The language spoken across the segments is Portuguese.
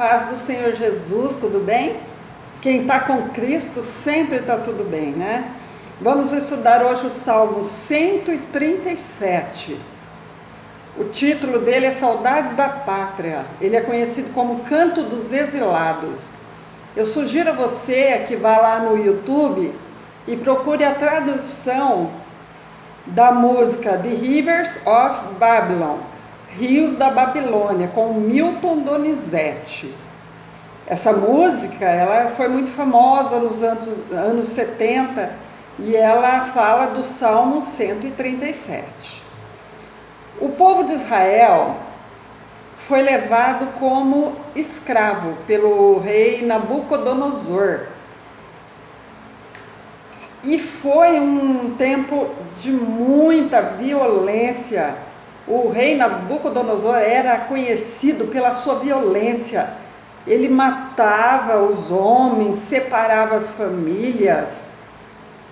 paz do Senhor Jesus, tudo bem? Quem está com Cristo sempre está tudo bem, né? Vamos estudar hoje o Salmo 137. O título dele é Saudades da Pátria. Ele é conhecido como Canto dos Exilados. Eu sugiro a você que vá lá no YouTube e procure a tradução da música The Rivers of Babylon, Rios da Babilônia, com Milton Donizete. Essa música ela foi muito famosa nos anos 70 e ela fala do Salmo 137. O povo de Israel foi levado como escravo pelo rei Nabucodonosor. E foi um tempo de muita violência. O rei Nabucodonosor era conhecido pela sua violência. Ele matava os homens, separava as famílias,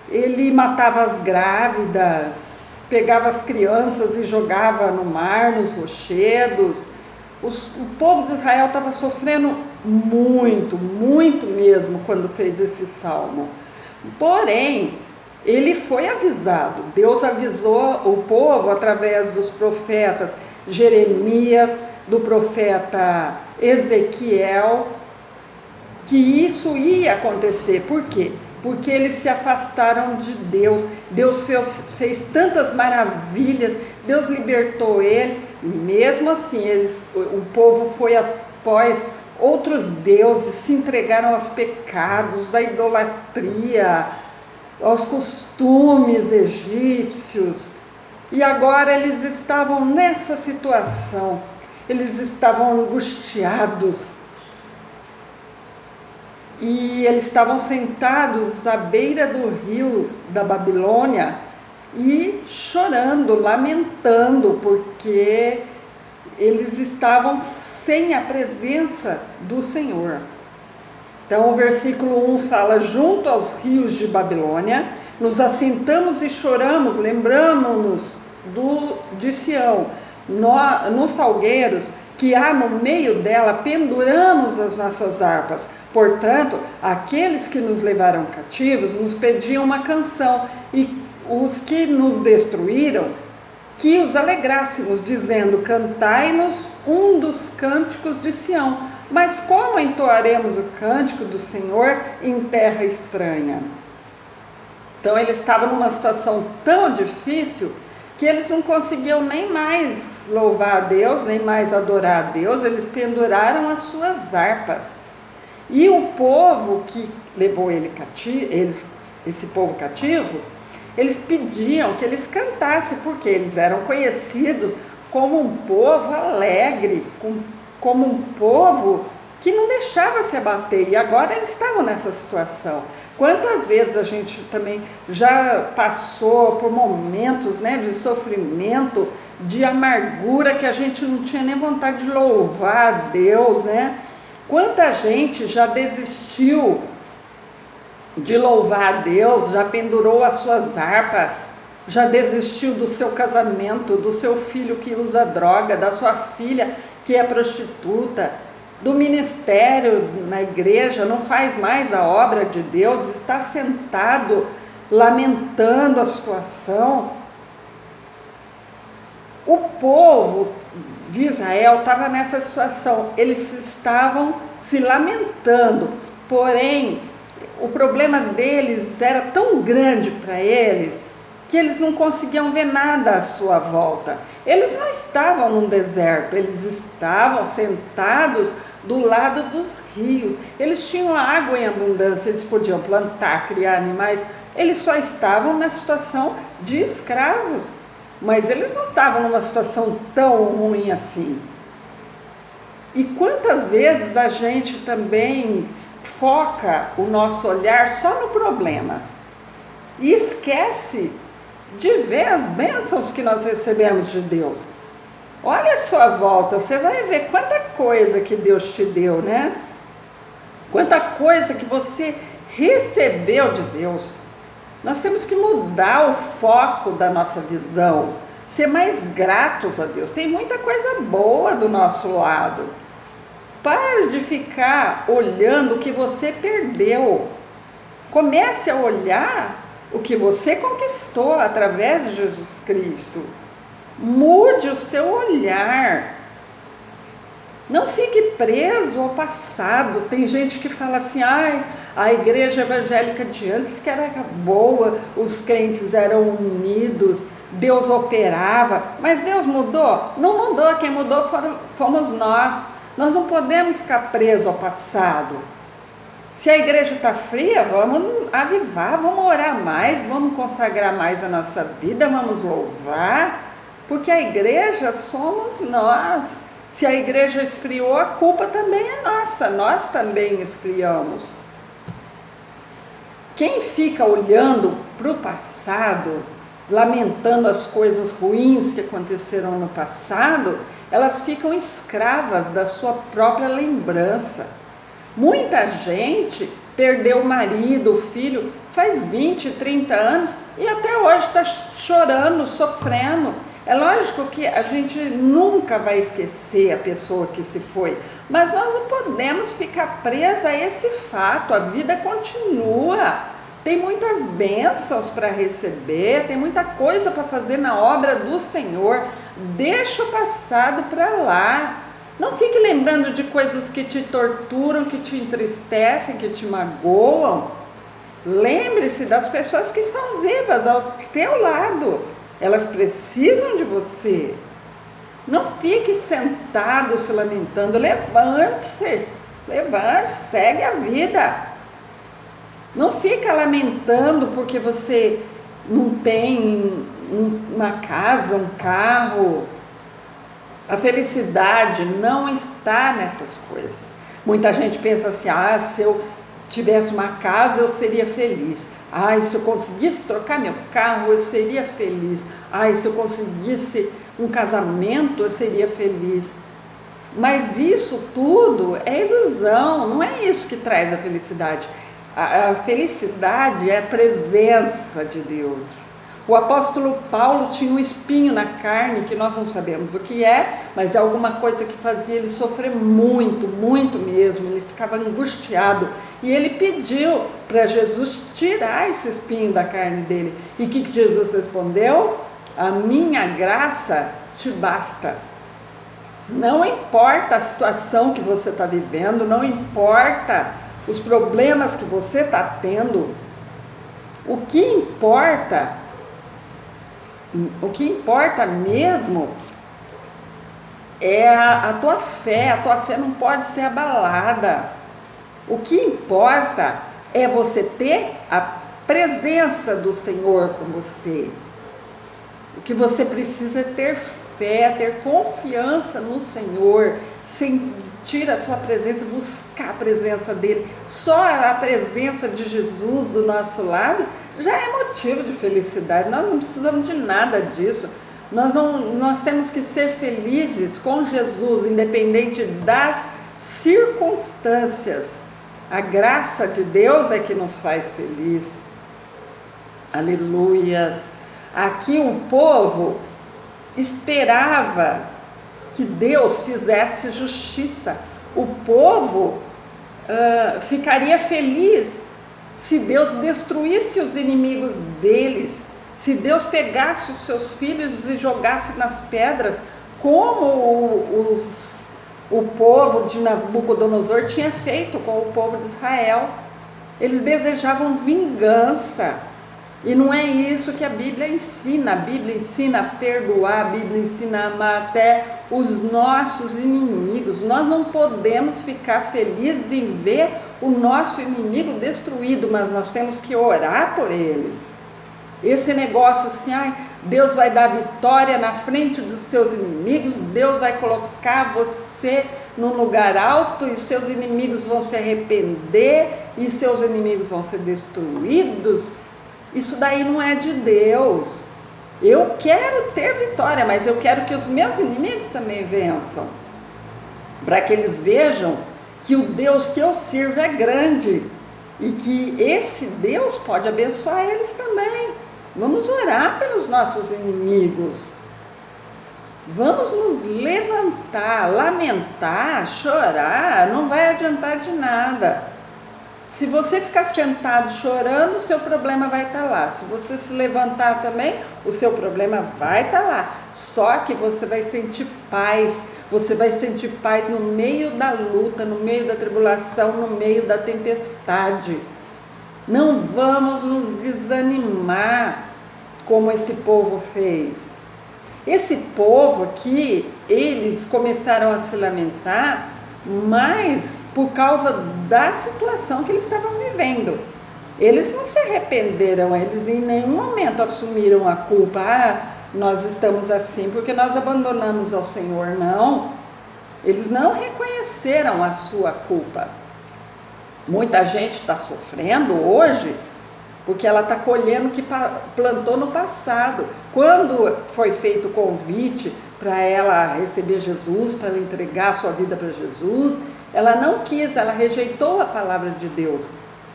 ele matava as grávidas, pegava as crianças e jogava no mar, nos rochedos. O povo de Israel estava sofrendo muito, muito mesmo quando fez esse salmo. Porém, ele foi avisado, Deus avisou o povo através dos profetas Jeremias, do profeta Ezequiel, que isso ia acontecer. Por quê? Porque eles se afastaram de Deus. Deus fez tantas maravilhas, Deus libertou eles, e mesmo assim o povo foi após outros deuses, se entregaram aos pecados, à idolatria, aos costumes egípcios. E agora eles estavam nessa situação, eles estavam angustiados. E eles estavam sentados à beira do rio da Babilônia e chorando, lamentando, porque eles estavam sem a presença do Senhor. Então o versículo 1 fala: junto aos rios de Babilônia, nos assentamos e choramos, lembramos-nos de Sião, nos salgueiros que há no meio dela, penduramos as nossas harpas. Portanto, aqueles que nos levaram cativos nos pediam uma canção, e os que nos destruíram, que os alegrássemos, dizendo: cantai-nos um dos cânticos de Sião. Mas como entoaremos o cântico do Senhor em terra estranha? Então eles estavam numa situação tão difícil que eles não conseguiam nem mais louvar a Deus, nem mais adorar a Deus. Eles penduraram as suas harpas. E o povo que levou esse povo cativo, eles pediam que eles cantassem, porque eles eram conhecidos como um povo alegre, como um povo que não deixava se abater. E agora eles estavam nessa situação. Quantas vezes a gente também já passou por momentos, né, de sofrimento, de amargura, que a gente não tinha nem vontade de louvar a Deus, né? Quanta gente já desistiu de louvar a Deus, já pendurou as suas harpas, já desistiu do seu casamento, do seu filho que usa droga, da sua filha que é prostituta, do ministério na igreja, não faz mais a obra de Deus, está sentado lamentando a situação. O povo de Israel estava nessa situação, eles estavam se lamentando, porém o problema deles era tão grande para eles que eles não conseguiam ver nada à sua volta. Eles não estavam num deserto, eles estavam sentados do lado dos rios, eles tinham água em abundância, eles podiam plantar, criar animais, eles só estavam na situação de escravos. Mas eles não estavam numa situação tão ruim assim. E quantas vezes a gente também foca o nosso olhar só no problema e esquece de ver as bênçãos que nós recebemos de Deus. Olha a sua volta, você vai ver quanta coisa que Deus te deu, né? Quanta coisa que você recebeu de Deus. Nós temos que mudar o foco da nossa visão, ser mais gratos a Deus. Tem muita coisa boa do nosso lado. Pare de ficar olhando o que você perdeu. Comece a olhar o que você conquistou através de Jesus Cristo. Mude o seu olhar. Não fique preso ao passado. Tem gente que fala assim, a igreja evangélica de antes que era boa, os crentes eram unidos, Deus operava. Mas Deus mudou? Não mudou, quem mudou fomos nós. Nós não podemos ficar presos ao passado. Se a igreja está fria, vamos avivar, vamos orar mais, vamos consagrar mais a nossa vida, vamos louvar, porque a igreja somos nós. Se a igreja esfriou, a culpa também é nossa, nós também esfriamos. Quem fica olhando para o passado, lamentando as coisas ruins que aconteceram no passado, elas ficam escravas da sua própria lembrança. Muita gente perdeu o marido, o filho, faz 20, 30 anos e até hoje está chorando, sofrendo. É lógico que a gente nunca vai esquecer a pessoa que se foi, mas nós não podemos ficar presa a esse fato, a vida continua. Tem muitas bênçãos para receber, tem muita coisa para fazer na obra do Senhor. Deixa o passado para lá. Não fique lembrando de coisas que te torturam, que te entristecem, que te magoam. Lembre-se das pessoas que estão vivas ao teu lado. Elas precisam de você. Não fique sentado se lamentando. Levante-se, segue a vida. Não fica lamentando porque você não tem uma casa, um carro. A felicidade não está nessas coisas. Muita gente pensa assim, se eu tivesse uma casa eu seria feliz. Se eu conseguisse trocar meu carro eu seria feliz. Se eu conseguisse um casamento eu seria feliz. Mas isso tudo é ilusão, não é isso que traz a felicidade. A felicidade é a presença de Deus. O apóstolo Paulo tinha um espinho na carne, que nós não sabemos o que é, mas é alguma coisa que fazia ele sofrer muito, muito mesmo. Ele ficava angustiado e ele pediu para Jesus tirar esse espinho da carne dele. E o que Jesus respondeu? A minha graça te basta. Não importa a situação que você está vivendo, não importa os problemas que você está tendo, o que importa mesmo é a tua fé não pode ser abalada. O que importa é você ter a presença do Senhor com você. O que você precisa é ter fé, ter confiança no Senhor, sentir a sua presença, buscar a presença dele. Só a presença de Jesus do nosso lado já é motivo de felicidade. Nós não precisamos de nada disso. Nós temos que ser felizes com Jesus, independente das circunstâncias. A graça de Deus é que nos faz feliz. Aleluias. Aqui o povo esperava que Deus fizesse justiça. O povo ficaria feliz se Deus destruísse os inimigos deles, se Deus pegasse os seus filhos e jogasse nas pedras, como o povo de Nabucodonosor tinha feito com o povo de Israel. Eles desejavam vingança. E não é isso que a Bíblia ensina. A Bíblia ensina a perdoar, a Bíblia ensina a amar até os nossos inimigos. Nós não podemos ficar felizes em ver o nosso inimigo destruído, mas nós temos que orar por eles. Esse negócio assim, Deus vai dar vitória na frente dos seus inimigos, Deus vai colocar você num lugar alto e seus inimigos vão se arrepender e seus inimigos vão ser destruídos. Isso daí não é de Deus. Eu quero ter vitória, mas eu quero que os meus inimigos também vençam, para que eles vejam que o Deus que eu sirvo é grande e que esse Deus pode abençoar eles também. Vamos orar pelos nossos inimigos. Vamos nos levantar, lamentar, chorar, não vai adiantar de nada. Se você ficar sentado chorando, o seu problema vai estar lá. Se você se levantar também, o seu problema vai estar lá. Só que você vai sentir paz. Você vai sentir paz no meio da luta, no meio da tribulação, no meio da tempestade. Não vamos nos desanimar como esse povo fez. Esse povo aqui, eles começaram a se lamentar, mas por causa da situação que eles estavam vivendo. Eles não se arrependeram, eles em nenhum momento assumiram a culpa. Nós estamos assim porque nós abandonamos ao Senhor. Não, eles não reconheceram a sua culpa. Muita gente está sofrendo hoje porque ela está colhendo o que plantou no passado. Quando foi feito o convite para ela receber Jesus, para ela entregar a sua vida para Jesus, ela não quis, ela rejeitou a palavra de Deus.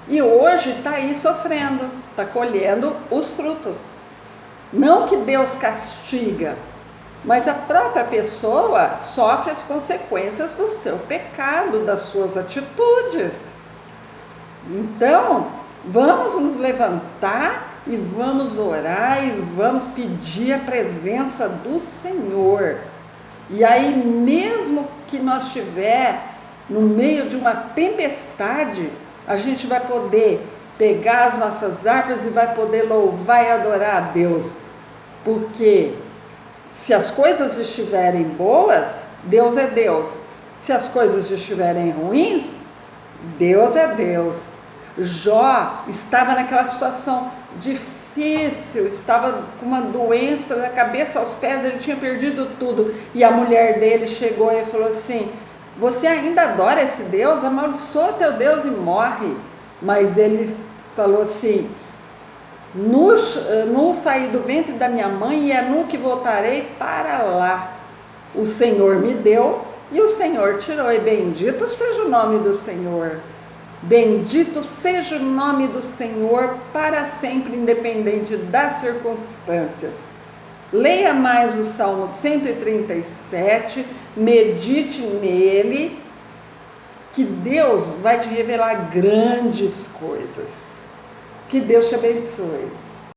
E hoje está aí sofrendo, está colhendo os frutos. Não que Deus castiga, mas a própria pessoa sofre as consequências do seu pecado, das suas atitudes. Então, vamos nos levantar e vamos orar e vamos pedir a presença do Senhor. E aí, mesmo que nós estiver no meio de uma tempestade, a gente vai poder pegar as nossas harpas e vai poder louvar e adorar a Deus. Porque se as coisas estiverem boas, Deus é Deus. Se as coisas estiverem ruins, Deus é Deus. Jó estava naquela situação difícil, estava com uma doença da cabeça aos pés, ele tinha perdido tudo. E a mulher dele chegou e falou assim: você ainda adora esse Deus? Amaldiçoa teu Deus e morre. Mas ele falou assim: no saí do ventre da minha mãe e é nu que voltarei para lá. O Senhor me deu e o Senhor tirou, e bendito seja o nome do Senhor. Bendito seja o nome do Senhor para sempre, independente das circunstâncias. Leia mais o Salmo 137, medite nele, que Deus vai te revelar grandes coisas. Que Deus te abençoe.